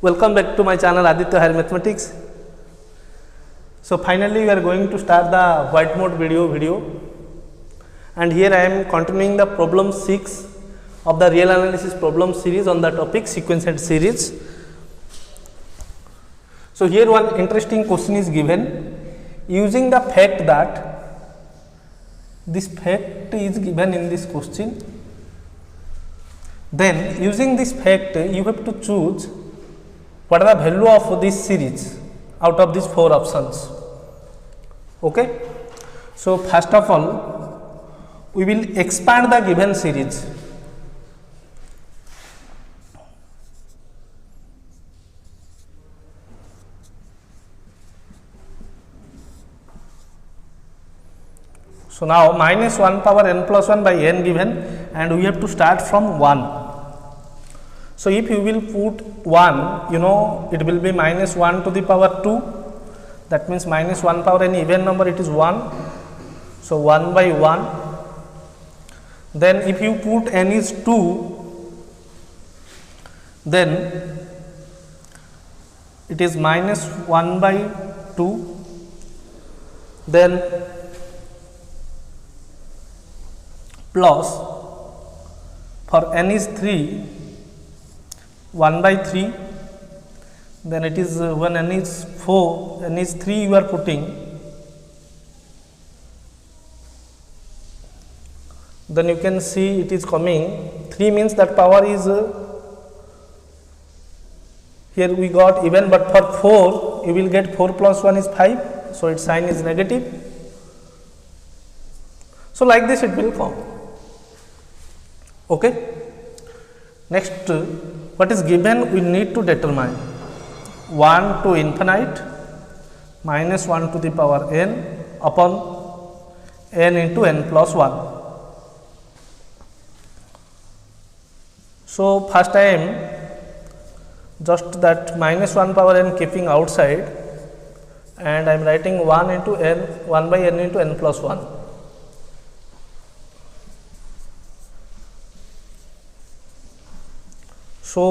Welcome back to my channel Aditya Higher Mathematics. So finally we are going to start the whiteboard video and here I am continuing the problem 6 of the real analysis problem series on the topic sequence and series. So here one interesting question is given using the fact that this fact is given in this question. Then using this fact you have to choose what are the value of this series out of these 4 options. Okay. So first of all we will expand the given series. So now minus 1 power n plus 1 by n given and we have to start from 1. So if you will put 1, you know it will be minus 1 to the power 2, that means minus 1 power any even number it is 1. So 1 by 1. Then if you put n is 2, then it is minus 1 by 2. Then plus for n is 3, 1 by 3, then it is when n is 4, n is 3 you are putting, then you can see it is coming 3 means that power is here we got even, but for 4 you will get 4 plus 1 is 5, so its sign is negative. So like this it will come. Okay. Next, what is given we need to determine 1 to infinite minus 1 to the power n upon n into n plus 1. So first I am just that minus 1 power n keeping outside and I am writing 1 into n, 1 by n into n plus 1. So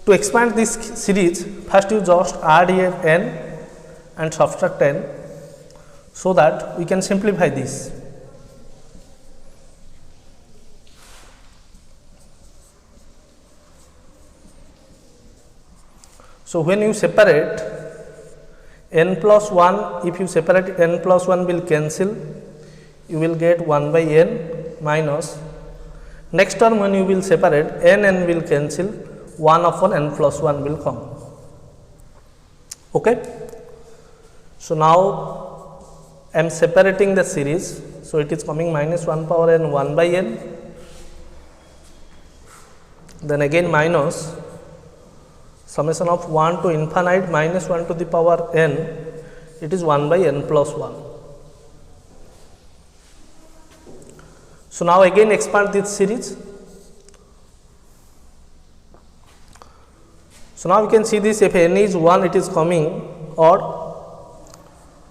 to expand this series, first you just add here n and subtract n so that we can simplify this. So when you separate n plus 1, if you separate n plus 1 will cancel, you will get 1 by n minus. Next term when you will separate n will cancel, 1 upon n plus 1 will come. Okay. So now I am separating the series, so it is coming minus 1 power n 1 by n, then again minus summation of 1 to infinite minus 1 to the power n, it is 1 by n plus 1. So now again expand this series. So now you can see this, if n is 1 it is coming odd,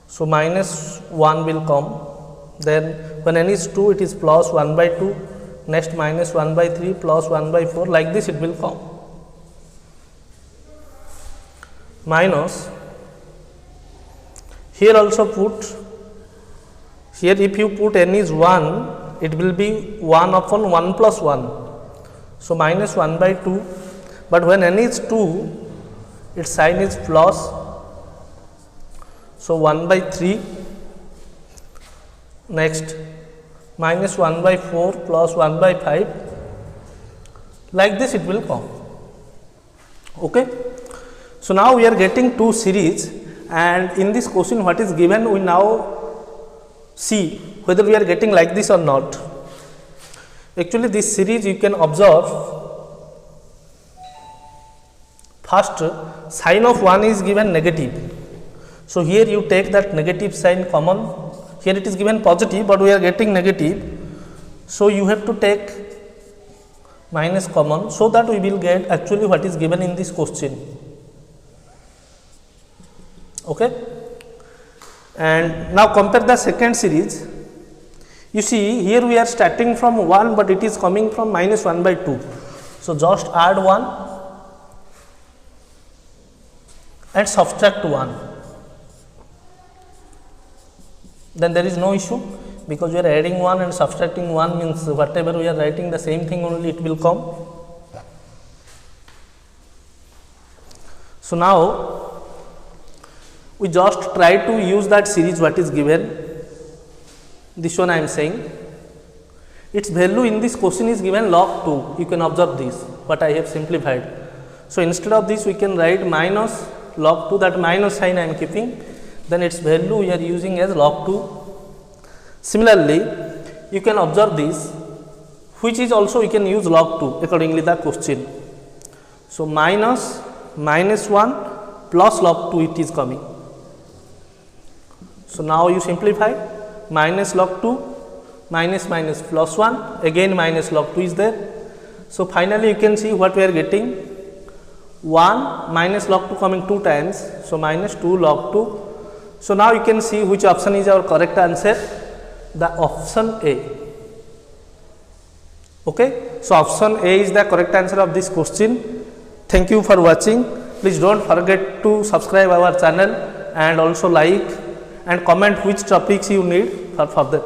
so minus 1 will come, then when n is 2 it is plus 1 by 2, next minus 1 by 3 plus 1 by 4, like this it will come. Minus, here also put, here if you put n is 1, it will be 1 upon 1 plus 1, so minus 1 by 2, but when n is 2, its sign is plus, so 1 by 3, next minus 1 by 4 plus 1 by 5, like this it will come. Okay. So now we are getting 2 series and in this question what is given we now see whether we are getting like this or not. Actually this series you can observe, first sign of 1 is given negative, so here you take that negative sign common, here it is given positive but we are getting negative, so you have to take minus common so that we will get actually what is given in this question. Okay. And now compare the second series. You see here we are starting from 1 but it is coming from minus 1 by 2. So just add 1 and subtract 1, then there is no issue, because we are adding 1 and subtracting 1 means whatever we are writing, the same thing only it will come. So now we just try to use that series what is given. This one I am saying, its value in this question is given log 2. You can observe this, but I have simplified. So instead of this we can write minus log 2, that minus sign I am keeping, then its value we are using as log 2. Similarly, you can observe this, which is also we can use log 2 accordingly the question. So minus 1 plus log 2 it is coming. So now you simplify, minus log 2 minus plus 1, again minus log 2 is there. So finally you can see what we are getting, 1 minus log 2 coming 2 times, so minus 2 log 2. So now you can see which option is our correct answer, the option A. Okay, so option A is the correct answer of this question. Thank you for watching. Please don't forget to subscribe our channel and also like and comment which topics you need for further.